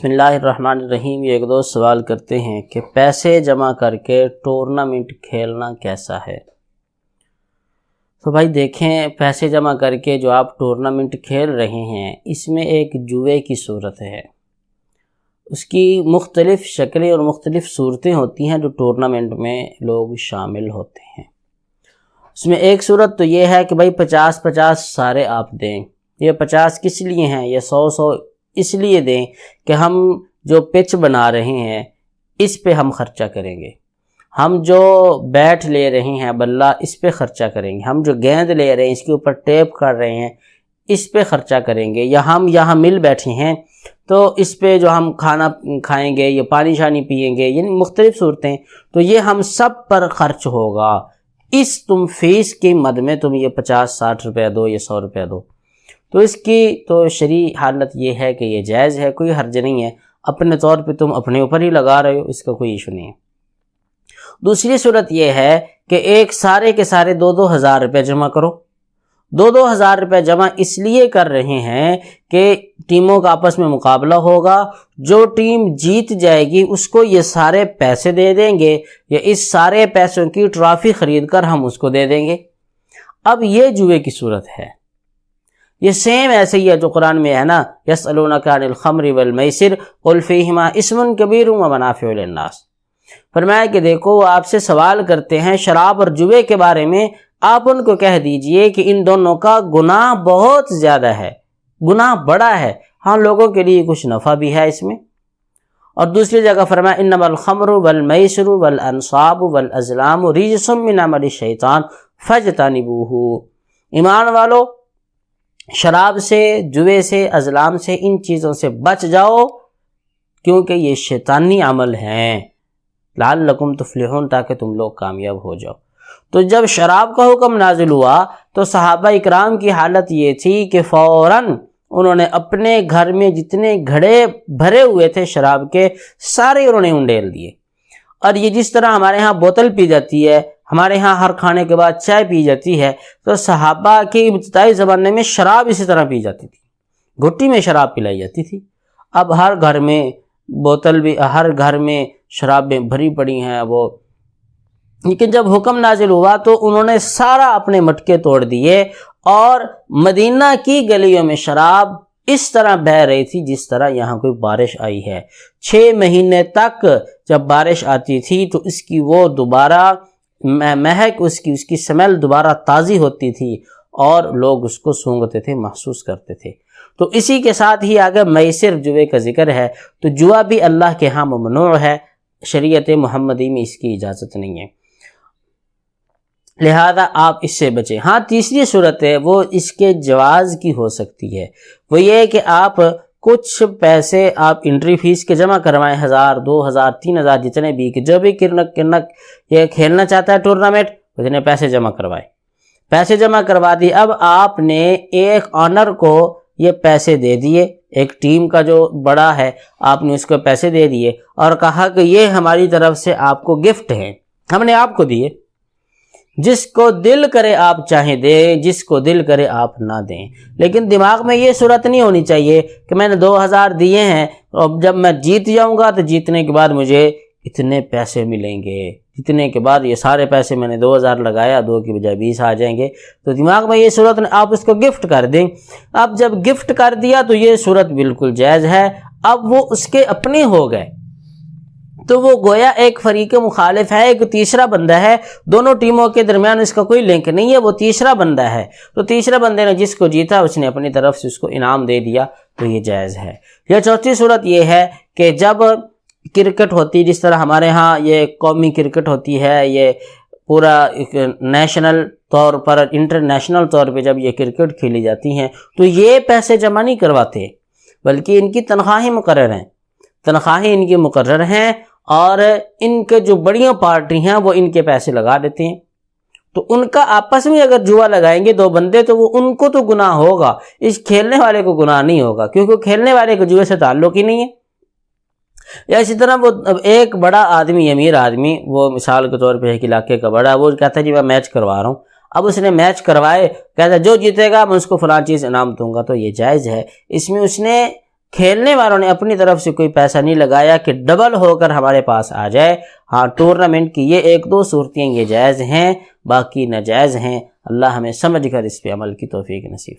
بسم اللہ الرحمن الرحیم۔ یہ ایک دوست سوال کرتے ہیں کہ پیسے جمع کر کے ٹورنامنٹ کھیلنا کیسا ہے؟ تو بھائی دیکھیں، پیسے جمع کر کے جو آپ ٹورنامنٹ کھیل رہے ہیں اس میں ایک جوئے کی صورت ہے۔ اس کی مختلف شکلیں اور مختلف صورتیں ہوتی ہیں جو ٹورنامنٹ میں لوگ شامل ہوتے ہیں۔ اس میں ایک صورت تو یہ ہے کہ بھائی 50-50 سارے آپ دیں۔ یہ 50 کس لیے ہیں؟ یہ 100 اس لیے دیں کہ ہم جو پچ بنا رہے ہیں اس پہ ہم خرچہ کریں گے، ہم جو بیٹ لے رہے ہیں بلہ اس پہ خرچہ کریں گے، ہم جو گیند لے رہے ہیں اس کے اوپر ٹیپ کر رہے ہیں اس پہ خرچہ کریں گے، یا ہم یہاں مل بیٹھے ہیں تو اس پہ جو ہم کھانا کھائیں گے یا پانی شانی پئیں گے، یعنی مختلف صورتیں، تو یہ ہم سب پر خرچ ہوگا۔ اس تم فیس کی مد میں تم یہ 50-60 روپے دو یا 100 روپے دو، تو اس کی تو شرعی حالت یہ ہے کہ یہ جائز ہے، کوئی حرج نہیں ہے، اپنے طور پہ تم اپنے اوپر ہی لگا رہے ہو، اس کا کوئی ایشو نہیں ہے۔ دوسری صورت یہ ہے کہ ایک سارے کے سارے 2-2 ہزار روپے جمع کرو۔ 2-2 ہزار روپے جمع اس لیے کر رہے ہیں کہ ٹیموں کا آپس میں مقابلہ ہوگا، جو ٹیم جیت جائے گی اس کو یہ سارے پیسے دے دیں گے، یا اس سارے پیسوں کی ٹرافی خرید کر ہم اس کو دے دیں گے۔ اب یہ جوئے کی صورت ہے، یہ سیم ایسے ہی ہے جو قرآن میں ہے نا، یسألونک عن الخمر والمیسر قل فیہما اسم کبیر ومنافع للناس۔ فرمایا کہ دیکھو، وہ آپ سے سوال کرتے ہیں شراب اور جوئے کے بارے میں، آپ ان کو کہہ دیجئے کہ ان دونوں کا گناہ بہت زیادہ ہے، گناہ بڑا ہے، ہاں لوگوں کے لیے کچھ نفع بھی ہے اس میں۔ اور دوسری جگہ فرمایا انما الخمر والمیسر والانصاب والازلام رجس من عمل الشیطان فاجتنبوہ۔ ایمان والو، شراب سے، جوئے سے، ازلام سے، ان چیزوں سے بچ جاؤ کیونکہ یہ شیطانی عمل ہیں، لعلکم تفلحون، تاکہ تم لوگ کامیاب ہو جاؤ۔ تو جب شراب کا حکم نازل ہوا تو صحابہ اکرام کی حالت یہ تھی کہ فوراً انہوں نے اپنے گھر میں جتنے گھڑے بھرے ہوئے تھے شراب کے سارے انہوں نے انڈیل دیے۔ اور یہ جس طرح ہمارے ہاں بوتل پی جاتی ہے، ہمارے ہاں ہر کھانے کے بعد چائے پی جاتی ہے، تو صحابہ کے ابتدائی زمانے میں شراب اسی طرح پی جاتی تھی، گھٹی میں شراب پلائی جاتی تھی۔ اب ہر گھر میں بوتل بھی، ہر گھر میں شرابیں بھری پڑی ہیں وہ۔ لیکن جب حکم نازل ہوا تو انہوں نے سارا اپنے مٹکے توڑ دیے، اور مدینہ کی گلیوں میں شراب اس طرح بہہ رہی تھی جس طرح یہاں کوئی بارش آئی ہے۔ 6 مہینے تک جب بارش آتی تھی تو اس کی وہ دوبارہ مہک، اس کی سمیل دوبارہ تازی ہوتی تھی، اور لوگ اس کو سونگھتے تھے، محسوس کرتے تھے۔ تو اسی کے ساتھ ہی آگے میسر جوئے کا ذکر ہے، تو جوا بھی اللہ کے ہاں ممنوع ہے، شریعت محمدی میں اس کی اجازت نہیں ہے، لہذا آپ اس سے بچیں۔ ہاں تیسری صورت ہے وہ اس کے جواز کی ہو سکتی ہے، وہ یہ کہ آپ کچھ پیسے آپ انٹری فیس کے جمع کروائیں، 1000 2000 3000 جتنے بھی، کہ جو بھی کرنک یہ کھیلنا چاہتا ہے ٹورنامنٹ اتنے پیسے جمع کروائے، پیسے جمع کروا دی۔ اب آپ نے ایک آنر کو یہ پیسے دے دیے، ایک ٹیم کا جو بڑا ہے آپ نے اس کو پیسے دے دیے اور کہا کہ یہ ہماری طرف سے آپ کو گفٹ ہے، ہم نے آپ کو دیے، جس کو دل کرے آپ چاہیں دیں، جس کو دل کرے آپ نہ دیں۔ لیکن دماغ میں یہ صورت نہیں ہونی چاہیے کہ میں نے 2000 دیے ہیں اور جب میں جیت جاؤں گا تو جیتنے کے بعد مجھے اتنے پیسے ملیں گے، جیتنے کے بعد یہ سارے پیسے میں نے 2000 لگایا، 2 کی بجائے 20 آ جائیں گے، تو دماغ میں یہ صورت آپ اس کو گفٹ کر دیں۔ اب جب گفٹ کر دیا تو یہ صورت بالکل جائز ہے، اب وہ اس کے اپنے ہو گئے، تو وہ گویا ایک فریق مخالف ہے، ایک تیسرا بندہ ہے، دونوں ٹیموں کے درمیان اس کا کوئی لنک نہیں ہے، وہ تیسرا بندہ ہے، تو تیسرے بندے نے جس کو جیتا اس نے اپنی طرف سے اس کو انعام دے دیا، تو یہ جائز ہے۔ یا چوتھی صورت یہ ہے کہ جب کرکٹ ہوتی، جس طرح ہمارے ہاں یہ قومی کرکٹ ہوتی ہے، یہ پورا نیشنل طور پر، انٹرنیشنل طور پہ جب یہ کرکٹ کھیلی جاتی ہیں تو یہ پیسے جمع نہیں کرواتے، بلکہ ان کی تنخواہیں مقرر ہیں، تنخواہیں ان کی مقرر ہیں، اور ان کے جو بڑیاں پارٹی ہیں وہ ان کے پیسے لگا دیتے ہیں، تو ان کا آپس میں اگر جوا لگائیں گے 2 بندے تو وہ ان کو تو گناہ ہوگا، اس کھیلنے والے کو گناہ نہیں ہوگا، کیونکہ کھیلنے والے کو جوئے سے تعلق ہی نہیں ہے۔ یا اسی طرح وہ ایک بڑا آدمی، امیر آدمی، وہ مثال کے طور پہ ایک علاقے کا بڑا، وہ کہتا ہے جی میں میچ کروا رہا ہوں، اب اس نے میچ کروائے، کہتا ہے جو جیتے گا میں اس کو فلاں چیز انعام دوں گا، تو یہ جائز ہے۔ اس میں اس نے کھیلنے والوں نے اپنی طرف سے کوئی پیسہ نہیں لگایا کہ ڈبل ہو کر ہمارے پاس آ جائے۔ ہاں ٹورنامنٹ کی یہ ایک دو صورتیں یہ جائز ہیں، باقی ناجائز ہیں۔ اللہ ہمیں سمجھ کر اس پہ عمل کی توفیق نصیب۔